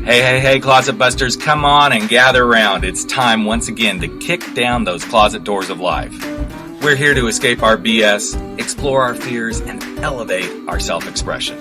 Hey, Closet Busters, come on and gather around. It's time once again to kick down those closet doors of life. We're here to escape our BS, explore our fears, and elevate our self-expression.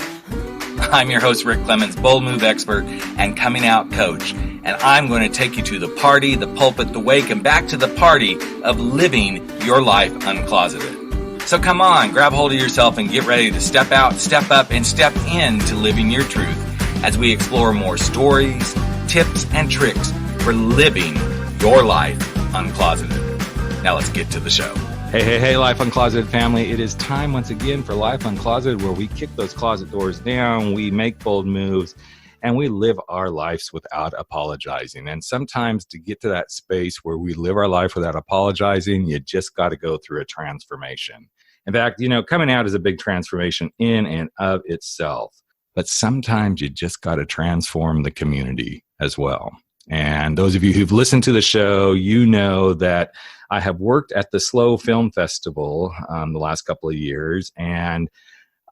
I'm your host, Rick Clemens, bold move expert and coming out coach, and I'm going to take you to the party, the pulpit, the wake, and back to the party of living your life uncloseted. So come on, grab hold of yourself and get ready to step out, step up, and step into living your truth as we explore more stories, tips, and tricks for living your life uncloseted. Now let's get to the show. Hey, Life Uncloseted family. It is time once again for Life Uncloseted, where we kick those closet doors down, we make bold moves, and we live our lives without apologizing. And sometimes to get to that space where we live our life without apologizing, you just got to go through a transformation. In fact, coming out is a big transformation in and of itself. But sometimes you just got to transform the community as well. And those of you who've listened to the show, you know that I have worked at the Slow Film Festival the last couple of years. And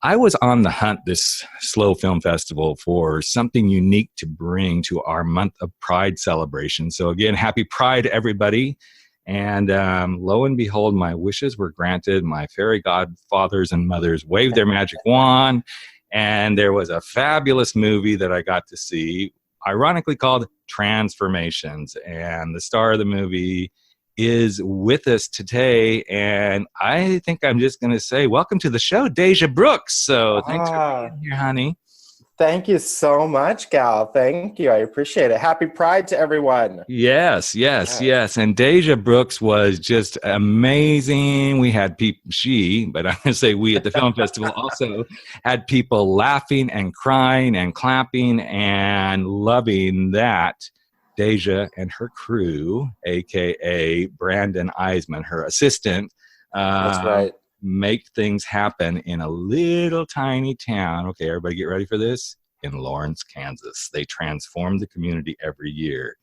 I was on the hunt this Slow Film Festival for something unique to bring to our month of Pride celebration. So again, happy Pride, everybody. And lo and behold, my wishes were granted. My fairy godfathers and mothers waved their magic wand. And there was a fabulous movie that I got to see, ironically called Transformations. And the star of the movie is with us today. And I think I'm just going to say, welcome to the show, Deja Brooks. So thanks for being here, honey. Thank you so much, Gal. Thank you. I appreciate it. Happy Pride to everyone. Yes. And Deja Brooks was just amazing. We had people, but I'm going to say we at the film festival also had people laughing and crying and clapping and loving that Deja and her crew, a.k.a. Brandon Eisman, her assistant, That's right. make things happen in a little tiny town. Okay, everybody get ready for this. In Lawrence, Kansas. They transform the community every year.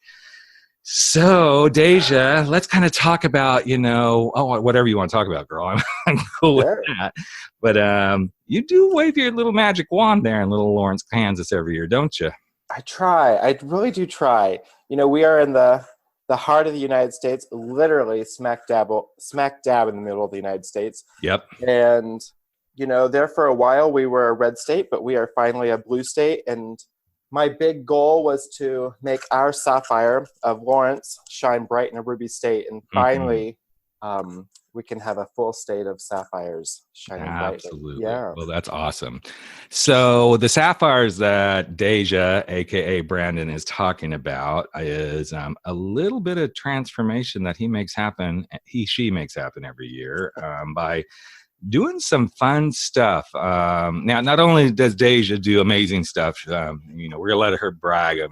So, Deja, let's kind of talk about, whatever you want to talk about, girl. I'm cool with that. But you do wave your little magic wand there in little Lawrence, Kansas every year, don't you? I try. I really do try. We are in the heart of the United States, literally smack dab in the middle of the United States. Yep. And, there for a while we were a red state, but we are finally a blue state. And my big goal was to make our sapphire of Lawrence shine bright in a ruby state. And finally, we can have a full state of sapphires shining bright. Absolutely. Yeah. Well, that's awesome. So the sapphires that Deja, a.k.a. Brandon, is talking about is a little bit of transformation that she makes happen every year by doing some fun stuff. Now, not only does Deja do amazing stuff, we're going to let her brag a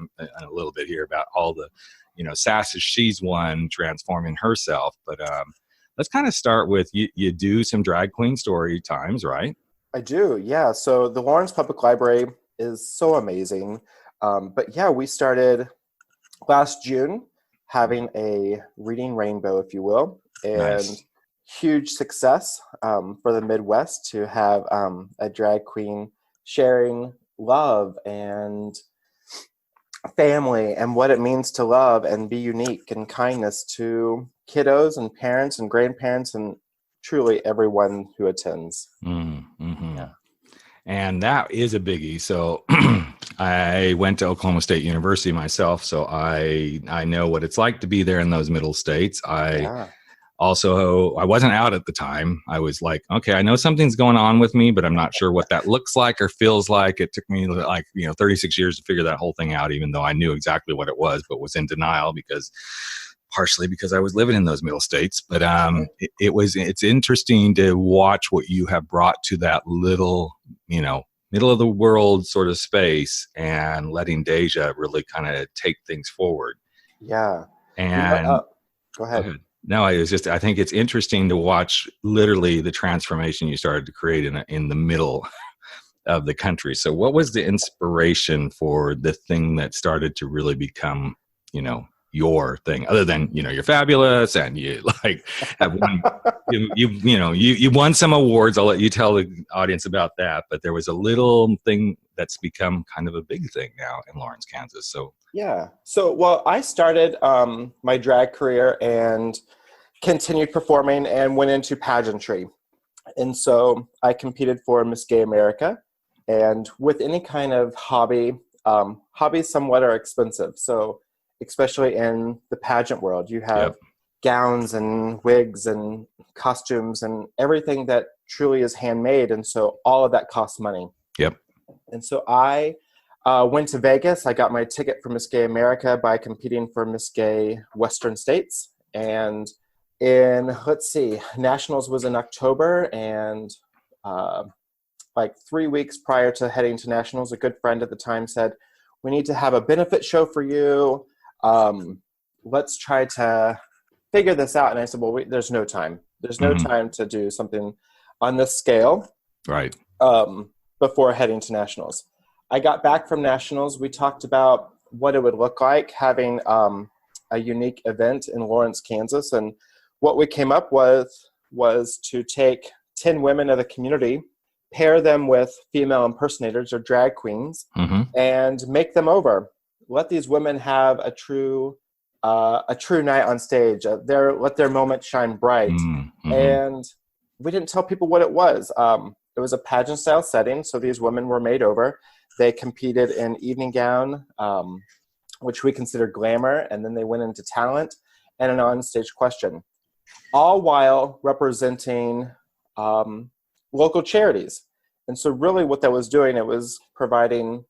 little bit here about all the, sasses she's won transforming herself. But let's kind of start with you do some drag queen story times, right? I do, yeah. So the Lawrence Public Library is so amazing. But yeah, we started last June having a reading rainbow, if you will. And Nice. Huge success for the Midwest to have a drag queen sharing love and family and what it means to love and be unique and kindness to kiddos and parents and grandparents and truly everyone who attends. Mm-hmm. Yeah. And that is a biggie. So I went to Oklahoma State University myself, so I know what it's like to be there in those middle states. Also, I wasn't out at the time. I was like, okay, I know something's going on with me, but I'm not sure what that looks like or feels like. It took me 36 years to figure that whole thing out, even though I knew exactly what it was, but was in denial partially because I was living in those middle states. But it's interesting to watch what you have brought to that little, middle of the world sort of space and letting Deja really kind of take things forward. Yeah. And go ahead. No, I think it's interesting to watch literally the transformation you started to create in the middle of the country. So what was the inspiration for the thing that started to really become, your thing, other than, you're fabulous and you have won, you won some awards. I'll let you tell the audience about that. But there was a little thing that's become kind of a big thing now in Lawrence, Kansas. So Yeah. So, well, I started my drag career and continued performing and went into pageantry. And so I competed for Miss Gay America. And with any kind of hobby, hobbies somewhat are expensive. So especially in the pageant world, you have yep. gowns and wigs and costumes and everything that truly is handmade. And so all of that costs money. Yep. And so I went to Vegas. I got my ticket for Miss Gay America by competing for Miss Gay Western States. And let's see, Nationals was in October, and like 3 weeks prior to heading to Nationals, a good friend at the time said, we need to have a benefit show for you. Let's try to figure this out. And I said, well, there's no time. There's no time to do something on this scale. Right. Before heading to Nationals. I got back from Nationals. We talked about what it would look like having a unique event in Lawrence, Kansas. And what we came up with was to take 10 women of the community, pair them with female impersonators or drag queens, and make them over. Let these women have a true night on stage. Let their moment shine bright. And we didn't tell people what it was. It was a pageant-style setting, so these women were made over. They competed in evening gown, which we consider glamour, and then they went into talent and an on-stage question, all while representing local charities. And so really what that was doing, it was providing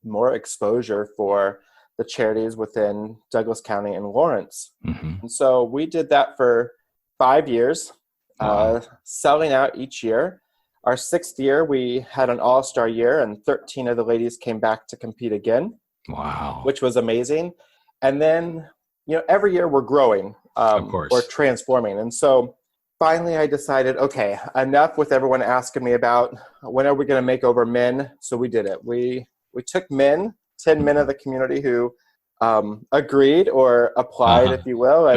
more exposure for the charities within Douglas County and Lawrence. And so we did that for 5 years, selling out each year. Our 6th year, we had an all-star year, and 13 of the ladies came back to compete again. Wow. Which was amazing. And then, every year we're growing, of course, or transforming. And so finally I decided, okay, enough with everyone asking me about when are we going to make over men. So we did it. We took 10 men of the community who agreed or applied, if you will.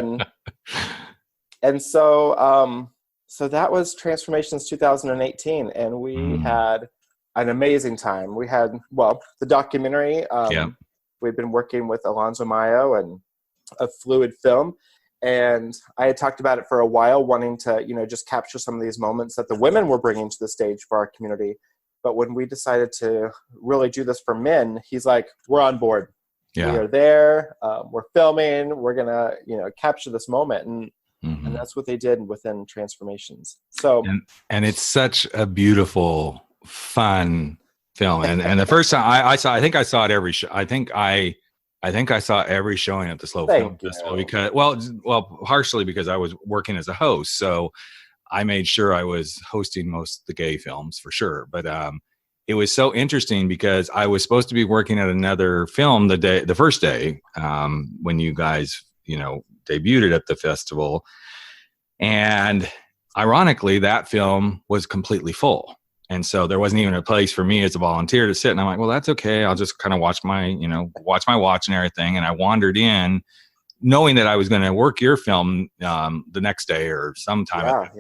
And so that was Transformations 2018, and we had an amazing time. We had, the documentary. We've been working with Alonzo Mayo and a fluid film, and I had talked about it for a while, wanting to, just capture some of these moments that the women were bringing to the stage for our community. But when we decided to really do this for men, he's like, we're on board. Yeah. We are there. We're filming. We're going to, capture this moment. And that's what they did within Transformations. So, and it's such a beautiful, fun film. And the first time I think I saw it every show. I think I saw every showing at the Slow Film Festival because, partially because I was working as a host. So I made sure I was hosting most of the gay films for sure. But it was so interesting because I was supposed to be working at another film the first day when you guys, debuted it at the festival. And ironically, that film was completely full. And so there wasn't even a place for me as a volunteer to sit. And I'm like, well, that's okay. I'll just kind of watch my watch and everything. And I wandered in knowing that I was going to work your film the next day or sometime,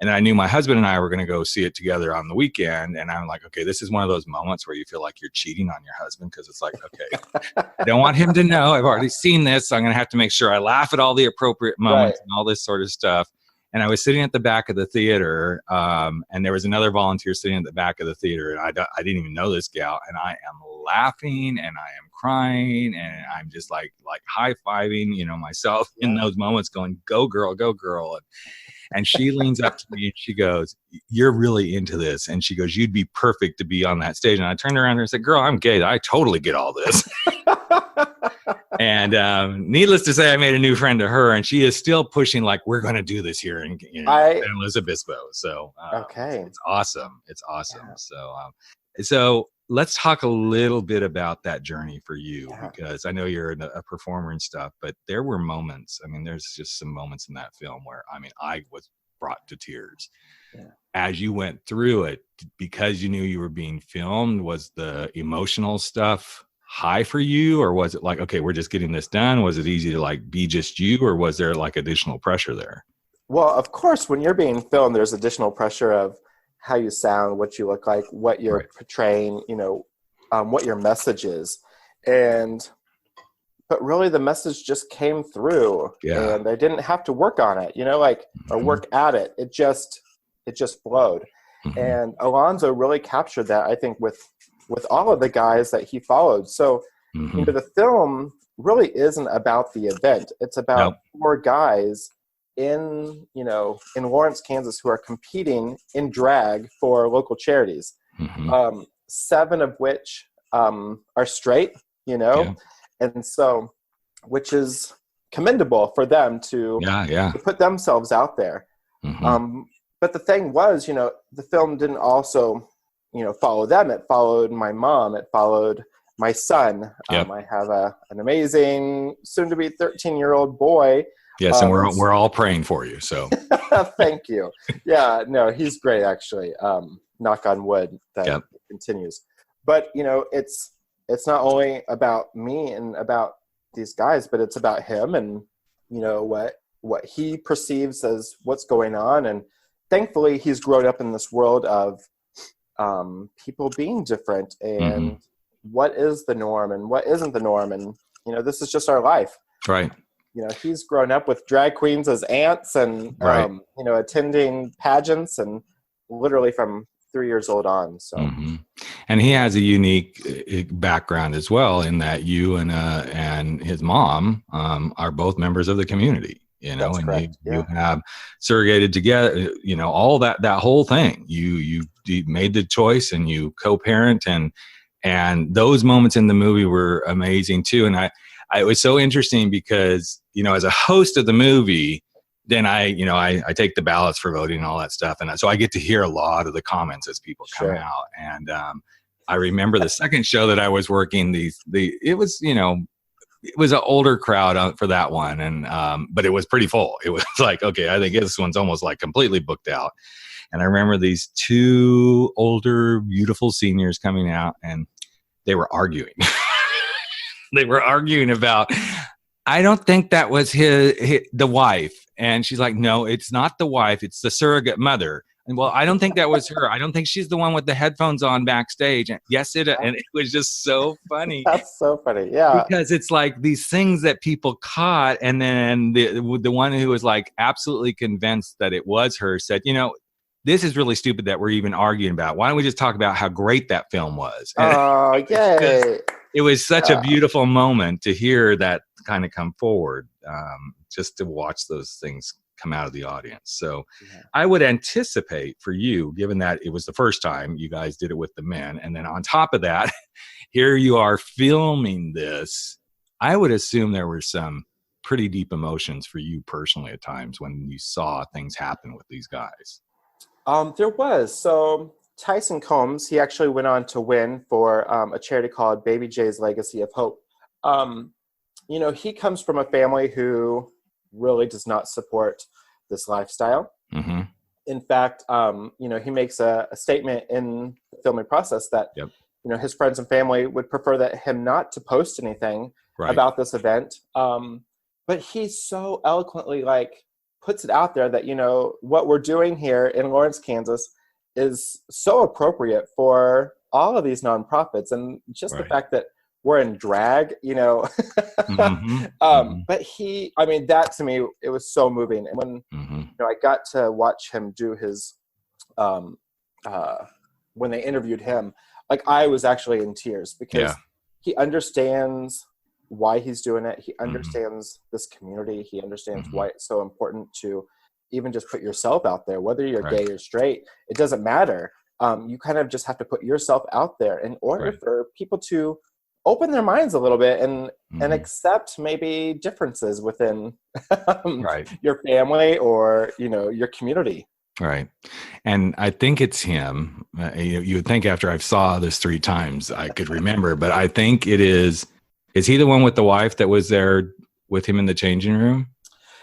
and then I knew my husband and I were going to go see it together on the weekend. And I'm like, okay, this is one of those moments where you feel like you're cheating on your husband. Cause it's like, okay, I don't want him to know I've already seen this. So I'm going to have to make ssure I laugh at all the appropriate moments and all this sort of stuff. And I was sitting at the back of the theater, and there was another volunteer sitting at the back of the theater, and I didn't even know this gal, and I am laughing, and I am crying, and I'm just like high-fiving, myself in those moments going, go girl, and she leans up to me and she goes, you're really into this. And she goes, you'd be perfect to be on that stage. And I turned around and said, girl, I'm gay. I totally get all this. And needless to say, I made a new friend to her, and she is still pushing like, we're going to do this here in San Luis Obispo. So it's awesome. It's awesome. Yeah. So let's talk a little bit about that journey for you, because I know you're a performer and stuff, but there were moments. I mean, there's just some moments in that film where, I was brought to tears. Yeah. As you went through it, because you knew you were being filmed, was the emotional stuff high for you, or was it like, okay, we're just getting this done? Was it easy to like be just you, or was there like additional pressure there? Well, of course, when you're being filmed, there's additional pressure of, how you sound, what you look like, what you're portraying, what your message is. But really the message just came through, and I didn't have to work on it, or work at it. It just flowed. And Alonzo really captured that, I think, with all of the guys that he followed. So, the film really isn't about the event. It's about 4 guys in Lawrence, Kansas, who are competing in drag for local charities. 7 of which are straight, and so, which is commendable for them to put themselves out there. But the thing was, the film didn't also, follow them. It followed my mom. It followed my son. I have an amazing, soon-to-be 13-year-old boy. Yes, and we're all praying for you. So thank you. Yeah, no, he's great, actually. Knock on wood that it continues. But it's not only about me and about these guys, but it's about him and what he perceives as what's going on. And thankfully, he's grown up in this world of people being different and what is the norm and what isn't the norm. And this is just our life. Right. He's grown up with drag queens as aunts and attending pageants and literally from 3 years old on. So, and he has a unique background as well, in that you and his mom are both members of the community. That's and correct. you have surrogated together. All that whole thing. You made the choice and you co-parent, and those moments in the movie were amazing too. And it was so interesting because as a host of the movie, then I take the ballots for voting and all that stuff. And so I get to hear a lot of the comments as people come out. And I remember the second show that I was working, it was an older crowd for that one. And, but it was pretty full. It was like, okay, I think this one's almost like completely booked out. And I remember these 2 older, beautiful seniors coming out, and they were arguing. They were arguing about, I don't think that was the wife. And she's like, no, it's not the wife. It's the surrogate mother. And well, I don't think that was her. I don't think she's the one with the headphones on backstage. And yes, and it was just so funny. That's so funny. Yeah. Because it's like these things that people caught. And then the one who was like absolutely convinced that it was her said, this is really stupid that we're even arguing about. Why don't we just talk about how great that film was? Oh, yay. It was such a beautiful moment to hear that kind of come forward, just to watch those things come out of the audience. So I would anticipate for you, given that it was the first time you guys did it with the men, and then on top of that, here you are filming this, I would assume there were some pretty deep emotions for you personally at times when you saw things happen with these guys. There was. So Tyson Combs, he actually went on to win for a charity called Baby J's Legacy of Hope. He comes from a family who really does not support this lifestyle. In fact, he makes a statement in the filming process that, his friends and family would prefer that him not to post anything about this event. But he so eloquently puts it out there that, what we're doing here in Lawrence, Kansas is so appropriate for all of these nonprofits. And just the fact that we're in drag, but that to me, it was so moving. And when, I got to watch him do his, when they interviewed him, I was actually in tears because he understands why he's doing it. He understands this community. He understands why it's so important to even just put yourself out there, whether you're gay or straight, it doesn't matter. You kind of just have to put yourself out there in order for people to open their minds a little bit and accept maybe differences within your family or, your community. Right. And I think it's him. You would think after I saw this 3 times, I could remember, but I think it is he the one with the wife that was there with him in the changing room?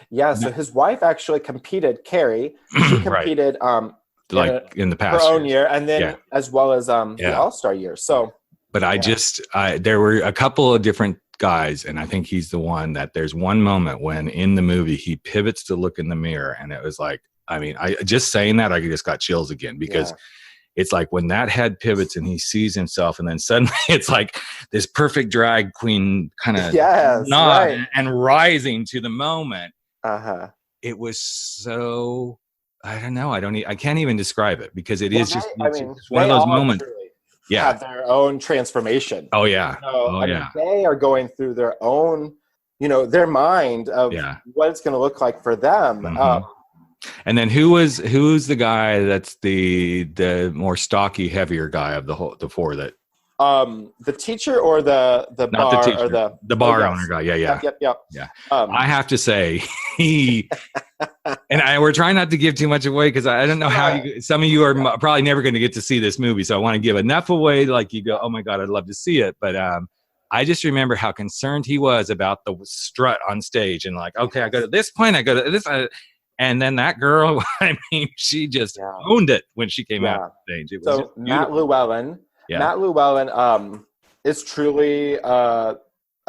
Yeah. So his wife actually competed, Carrie. She competed in the past her own year, and then as well as the All-Star year. So, but there were a couple of different guys, and I think he's the one that there's one moment when in the movie he pivots to look in the mirror, and it was like, I mean, I just saying that, I just got chills again, because it's like when that head pivots and he sees himself, and then suddenly it's like this perfect drag queen kind of and rising to the moment. It was so, I don't know. I can't even describe it, because it is just, it's one of those moments. Have their own transformation. Oh yeah. Mean, they are going through their own, their mind of what it's going to look like for them. And then who's the guy that's the more stocky, heavier guy of the four that? The teacher or the not bar the teacher, or the bar owner guy. Yeah. I have to say and we're trying not to give too much away, because I don't know how some of you are probably never going to get to see this movie, so I want to give enough away like you go, oh my God, I'd love to see it. But I just remember how concerned he was about the strut on stage, and like, okay, I go to this point, I go to this, and then that girl, I mean, she just owned it when she came out on stage. It was Matt Llewellyn. Matt Llewellyn is truly a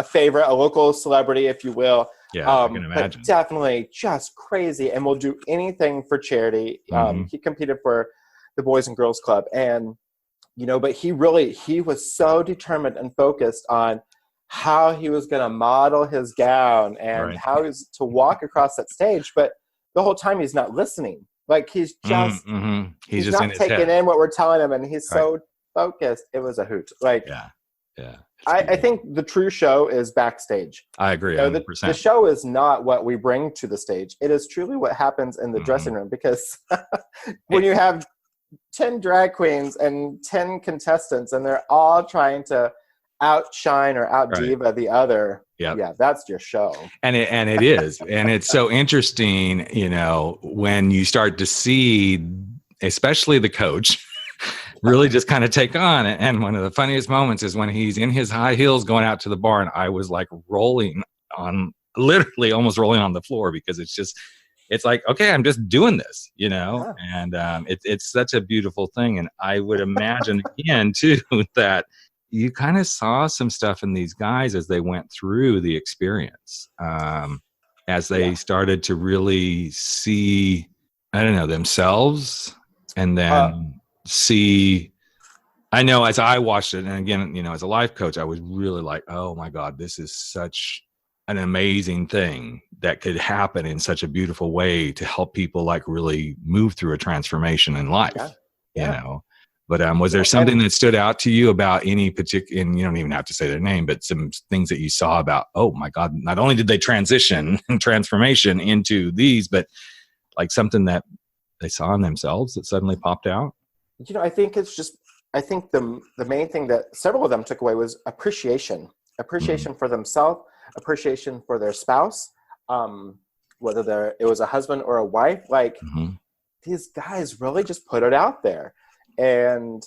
favorite, a local celebrity, if you will. Yeah, I can imagine. But definitely just crazy, and will do anything for charity. He competed for the Boys and Girls Club, and but he was so determined and focused on how he was going to model his gown and how he was to walk across that stage. But the whole time he's not listening. Like he's just he's just not taking in what we're telling him, and he's so focused. It was a hoot. Like I think the true show is backstage. I agree. The show is not what we bring to the stage. It is truly what happens in the dressing room, because when you have 10 drag queens and 10 contestants, and they're all trying to outshine or out-diva the other, that's your show. And it is. And it's so interesting, when you start to see, especially the coach, really just kind of take on. And one of the funniest moments is when he's in his high heels going out to the bar, and I was like literally almost rolling on the floor, because it's like, okay, I'm just doing this, and it's such a beautiful thing. And I would imagine again too, that you kind of saw some stuff in these guys as they went through the experience, as they started to really see, I don't know, themselves, and then I know as I watched it, and again, as a life coach, I was really like, oh my God, this is such an amazing thing that could happen in such a beautiful way to help people like really move through a transformation in life, But was there something that stood out to you about any particular, and you don't even have to say their name, but some things that you saw about, oh my God, not only did they transition and transformation into these, but like something that they saw in themselves that suddenly popped out? I think the main thing that several of them took away was appreciation for themselves, appreciation for their spouse, whether it was a husband or a wife. Like these guys really just put it out there. And,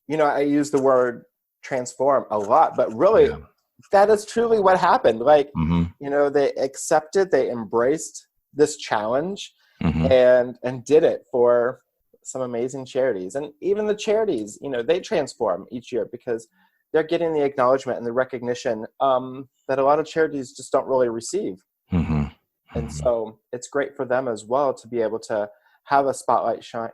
I use the word transform a lot, but really that is truly what happened. Like, they accepted, they embraced this challenge and did it for some amazing charities. And even the charities, they transform each year, because they're getting the acknowledgement and the recognition that a lot of charities just don't really receive. And so it's great for them as well to be able to have a spotlight shine,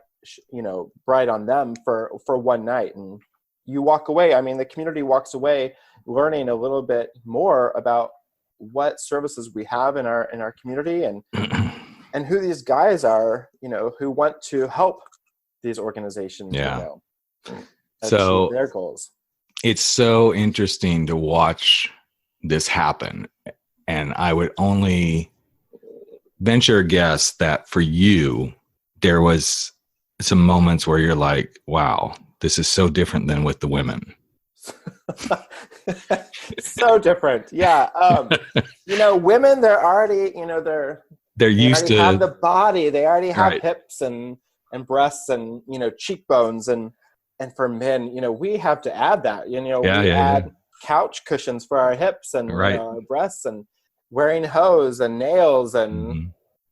bright on them for one night. And you walk away. I mean, the community walks away learning a little bit more about what services we have in our community, and who these guys are, who want to help these organizations, achieve their goals. It's so interesting to watch this happen. And I would only venture a guess that for you, there was some moments where you're like, wow, this is so different than with the women. So different. Yeah. Women, they're already, they're used to have the body. They already have hips and breasts and, cheekbones. And for men, we have to add that, we add couch cushions for our hips and our breasts, and wearing hose and nails and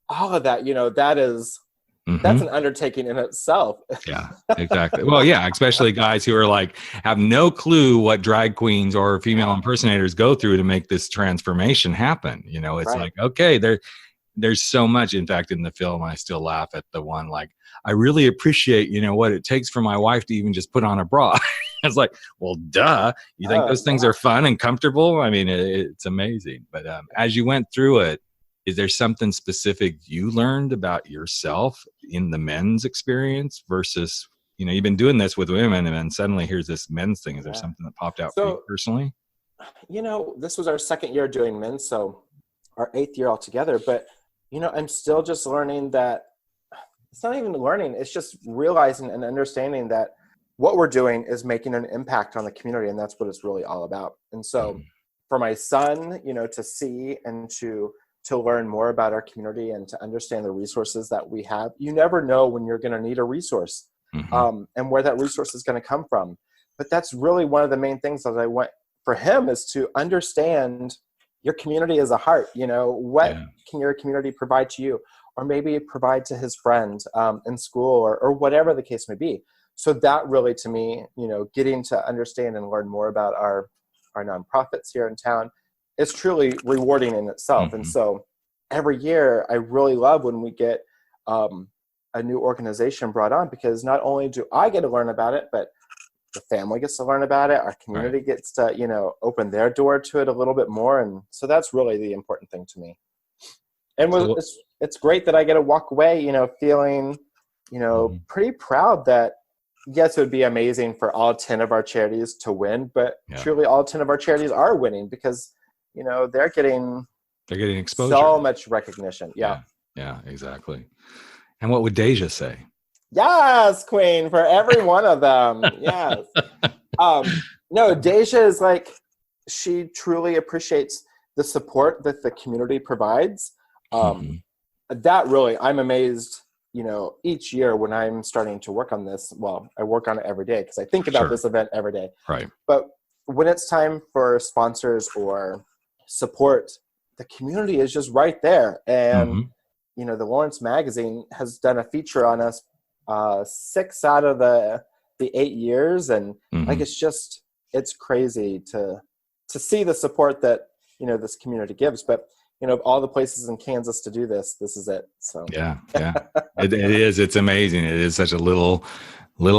all of that, that is, that's an undertaking in itself. Yeah, exactly. Well, yeah, especially guys who are like, have no clue what drag queens or female impersonators go through to make this transformation happen. It's like, okay, there's so much, in fact, in the film, I still laugh at the one, like, I really appreciate, what it takes for my wife to even just put on a bra. It's like, well, duh. You think those things are fun and comfortable? I mean, it's amazing. But as you went through it, is there something specific you learned about yourself in the men's experience versus, you've been doing this with women and then suddenly here's this men's thing. Is there something that popped out for you personally? This was our second year doing men's, so our 8th year altogether. But, I'm still just learning that it's not even learning. It's just realizing and understanding that what we're doing is making an impact on the community. And that's what it's really all about. And so for my son, to see and to learn more about our community and to understand the resources that we have, you never know when you're going to need a resource and where that resource is going to come from. But that's really one of the main things that I want for him is to understand your community as a heart. What can your community provide to you, or maybe provide to his friend in school or whatever the case may be. So that really, to me, getting to understand and learn more about our nonprofits here in town is truly rewarding in itself. And so every year I really love when we get a new organization brought on, because not only do I get to learn about it, but the family gets to learn about it. Our community gets to, open their door to it a little bit more. And so that's really the important thing to me. And it's great that I get to walk away, feeling, pretty proud that, yes, it would be amazing for all 10 of our charities to win, but truly all 10 of our charities are winning because, they're getting exposure. So much recognition. Yeah, exactly. And what would Deja say? Yes, Queen, for every one of them. Yes. No, Deja is like, she truly appreciates the support that the community provides. That really, I'm amazed, each year when I'm starting to work on this, well, I work on it every day because I think about this event every day. Right. But when it's time for sponsors or support, the community is just right there. And, the Lawrence Magazine has done a feature on us 6 out of the 8 years. And like, it's crazy to see the support that, this community gives. But, of all the places in Kansas to do this is it. So yeah, it is. It's amazing. It is such a little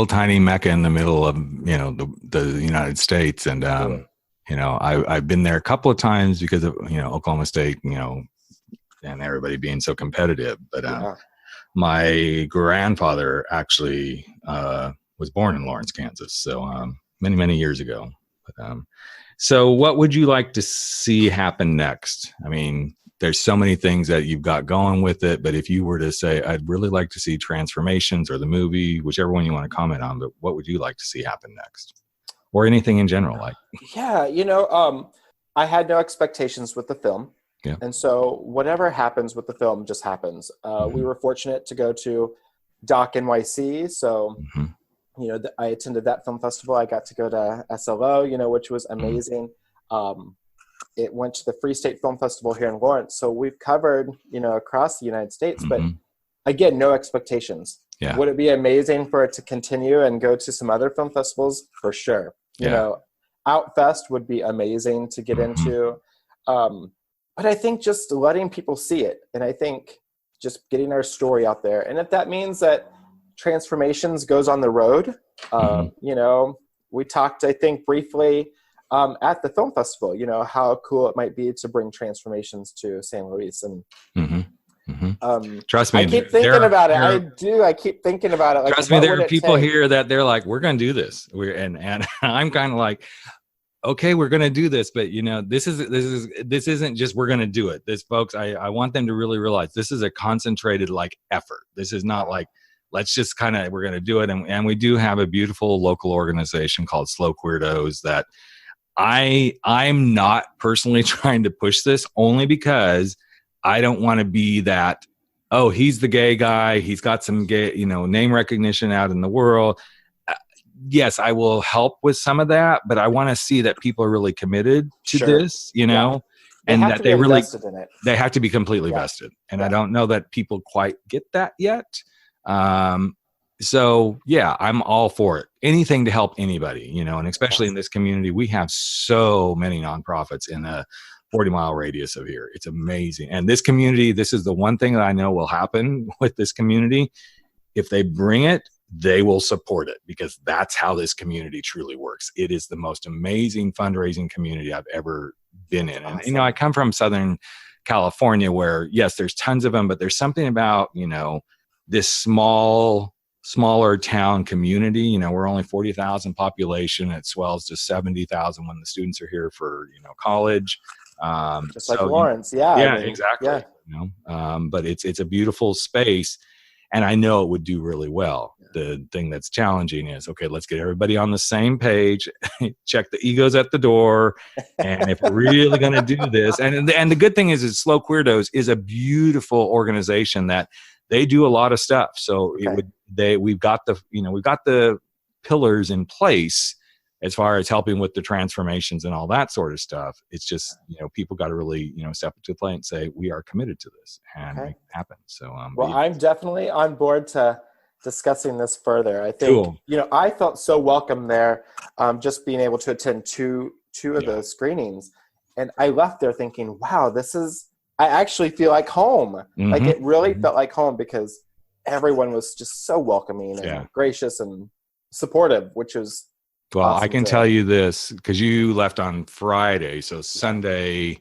tiny mecca in the middle of the United States, and I've been there a couple of times because of Oklahoma State, and everybody being so competitive. But my grandfather actually was born in Lawrence, Kansas, so many years ago. But, so what would you like to see happen next? I mean, there's so many things that you've got going with it, but if you were to say, I'd really like to see transformations or the movie, whichever one you want to comment on, but what would you like to see happen next? Or anything in general? Like, I had no expectations with the film. Yeah. And so whatever happens with the film just happens. We were fortunate to go to Doc NYC. So, I attended that film festival. I got to go to SLO, which was amazing. It went to the Free State Film Festival here in Lawrence. So we've covered, across the United States, but again, no expectations. Yeah. Would it be amazing for it to continue and go to some other film festivals? For sure. Outfest would be amazing to get into. But I think just letting people see it, and I think just getting our story out there. And if that means that Transformations goes on the road, we talked, I think, briefly at the film festival, how cool it might be to bring Transformations to San Luis. And trust me, I keep thinking about it. I do. I keep thinking about it. Like, trust me, there are people here that they're like, we're going to do this. And I'm kind of like, okay, we're going to do this, but this isn't just, we're going to do it. This, folks, I want them to really realize this is a concentrated effort. This is not like, let's just we're going to do it. And we do have a beautiful local organization called Slow Queerdos that I'm not personally trying to push this, only because I don't want to be that, oh, he's the gay guy. He's got some gay, name recognition out in the world. Yes, I will help with some of that, but I want to see that people are really committed to this, and that they really, they have to be completely vested. And I don't know that people quite get that yet. So yeah, I'm all for it. Anything to help anybody, and especially in this community, we have so many nonprofits in the 40-mile radius of here. It's amazing. And this community, this is the one thing that I know will happen with this community. If they bring it, they will support it, because that's how this community truly works. It is the most amazing fundraising community I've ever been in. And, Awesome. I come from Southern California where, yes, there's tons of them, but there's something about, this smaller town community. We're only 40,000 population. It swells to 70,000 when the students are here for, college. Just like Lawrence. Yeah. Yeah, exactly. Yeah. But it's a beautiful space. And I know it would do really well. The thing that's challenging is, okay, let's get everybody on the same page, check the egos at the door. And if we're really going to do this, and the good thing is Slow Queerdos is a beautiful organization that they do a lot of stuff. So we've got the pillars in place as far as helping with the transformations and all that sort of stuff. It's just, people got to really, step up to the plate and say, we are committed to this and make it happen. So, well, I'm definitely on board to discussing this further. I think, I felt so welcome there, just being able to attend two of those screenings. And I left there thinking, wow, I actually feel like home. Mm-hmm. Like it really felt like home, because everyone was just so welcoming and gracious and supportive, which was well, awesome. I can tell you this, because you left on Friday. So Sunday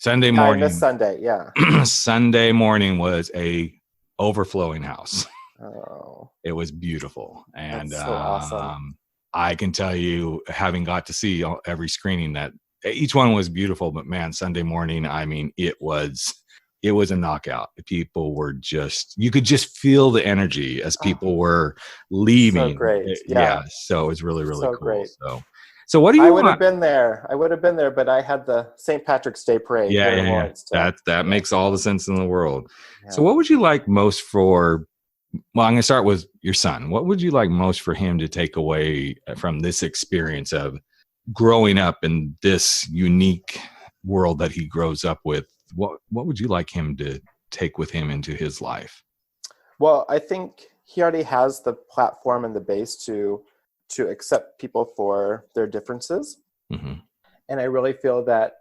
morning. I missed Sunday, yeah. Sunday morning was a overflowing house. Oh, it was beautiful. And that's so awesome. I can tell you, having got to see every screening, that each one was beautiful, but man, Sunday morning, I mean, it was a knockout. People were you could just feel the energy as people were leaving. So great. Yeah. So it was really, really so cool. Great. So what do you I want? would have been there, but I had the St. Patrick's Day parade. Yeah. That makes all the sense in the world. Yeah. So what would you like most for, well, I'm going to start with your son. What would you like most for him to take away from this experience of growing up in this unique world that he grows up with? What would you like him to take with him into his life? Well, I think he already has the platform and the base to accept people for their differences. Mm-hmm. And I really feel that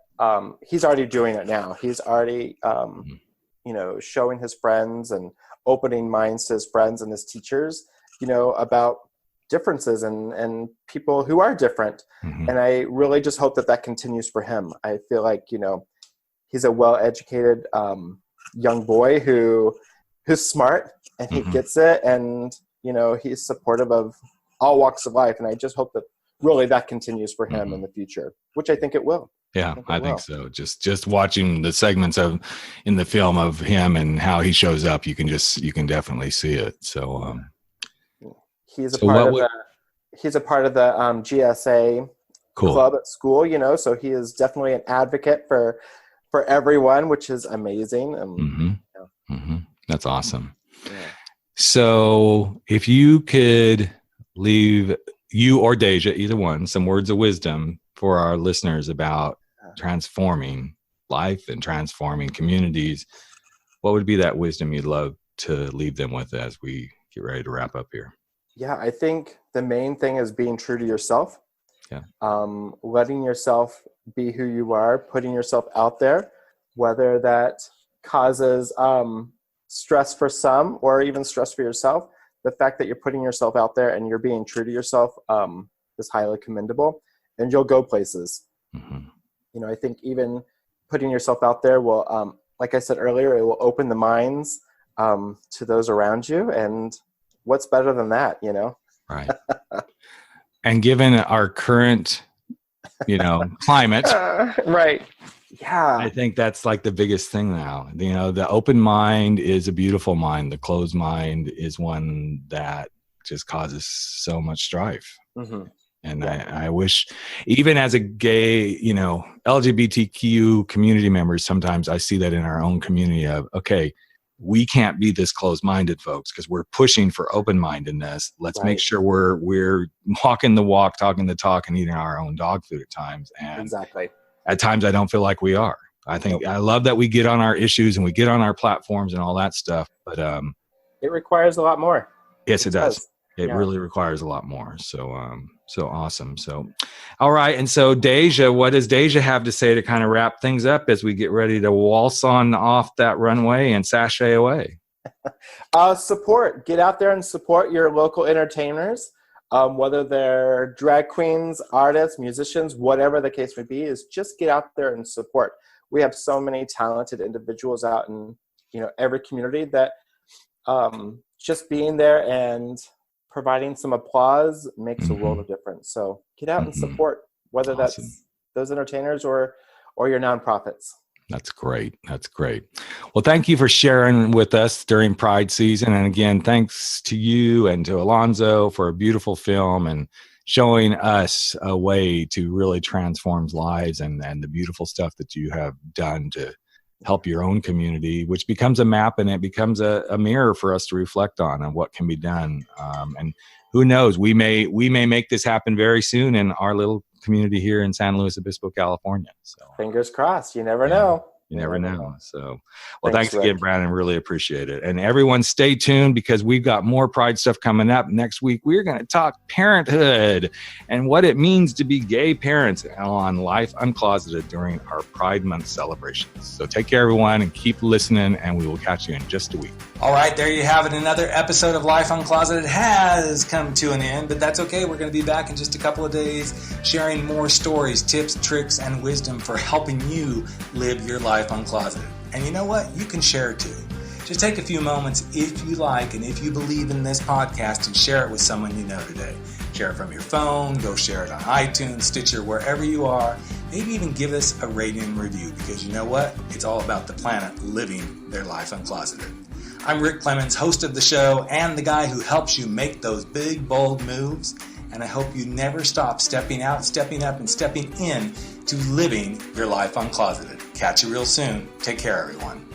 he's already doing it now. He's already, showing his friends and opening minds to his friends and his teachers, about differences and people who are different. Mm-hmm. And I really just hope that continues for him. I feel like, he's a well-educated young boy who's smart, and he gets it, and he's supportive of all walks of life. And I just hope that really that continues for him in the future, which I think it will. Yeah, I think so. Just watching the segments in the film of him and how he shows up, you can definitely see it. So he's a part of the GSA club at school, so he is definitely an advocate for everyone, which is amazing. That's awesome. Yeah. So if you could leave, you or Deja, either one, some words of wisdom for our listeners about transforming life and transforming communities, what would be that wisdom you'd love to leave them with as we get ready to wrap up here? Yeah, I think the main thing is being true to yourself. Yeah. Letting yourself be who you are, putting yourself out there, whether that causes stress for some or even stress for yourself. The fact that you're putting yourself out there and you're being true to yourself is highly commendable, and you'll go places. Mm-hmm. I think even putting yourself out there will, like I said earlier, it will open the minds to those around you. And what's better than that, Right. And given our current, climate. Right. Yeah. I think that's like the biggest thing now. The open mind is a beautiful mind. The closed mind is one that just causes so much strife. Mm-hmm. And I wish, even as a gay, LGBTQ community members, sometimes I see that in our own community of, okay, we can't be this closed-minded, folks, because we're pushing for open-mindedness. Let's make sure we're walking the walk, talking the talk, and eating our own dog food at times. And exactly. At times, I don't feel like we are. I think I love that we get on our issues and we get on our platforms and all that stuff. But it requires a lot more. Yes, it does. It really requires a lot more. So So awesome. So, all right. And so Deja, what does Deja have to say to kind of wrap things up as we get ready to waltz on off that runway and sashay away? Get out there and support your local entertainers, whether they're drag queens, artists, musicians, whatever the case may be, is just get out there and support. We have so many talented individuals out in, every community that just being there and providing some applause makes a world of difference. So get out and support, whether that's those entertainers or your nonprofits. That's great. That's great. Well, thank you for sharing with us during Pride season. And again, thanks to you and to Alonzo for a beautiful film and showing us a way to really transform lives and the beautiful stuff that you have done to help your own community, which becomes a map and it becomes a mirror for us to reflect on and what can be done. And who knows, we may make this happen very soon in our little community here in San Luis Obispo, California. So fingers crossed. You never know. You never know. So, well, thanks again, Brandon. Really appreciate it. And everyone stay tuned because we've got more Pride stuff coming up. Next week, we're going to talk parenthood and what it means to be gay parents on Life Uncloseted during our Pride Month celebrations. So take care, everyone, and keep listening, and we will catch you in just a week. All right, there you have it. Another episode of Life Uncloseted has come to an end, but that's okay. We're going to be back in just a couple of days sharing more stories, tips, tricks, and wisdom for helping you live your life uncloseted. And you know what? You can share too. Just take a few moments if you like and if you believe in this podcast and share it with someone you know today. Share it from your phone, go share it on iTunes, Stitcher, wherever you are. Maybe even give us a rating and review because you know what? It's all about the planet living their life uncloseted. I'm Rick Clemens, host of the show and the guy who helps you make those big, bold moves. And I hope you never stop stepping out, stepping up, and stepping in to living your life uncloseted. Catch you real soon. Take care, everyone.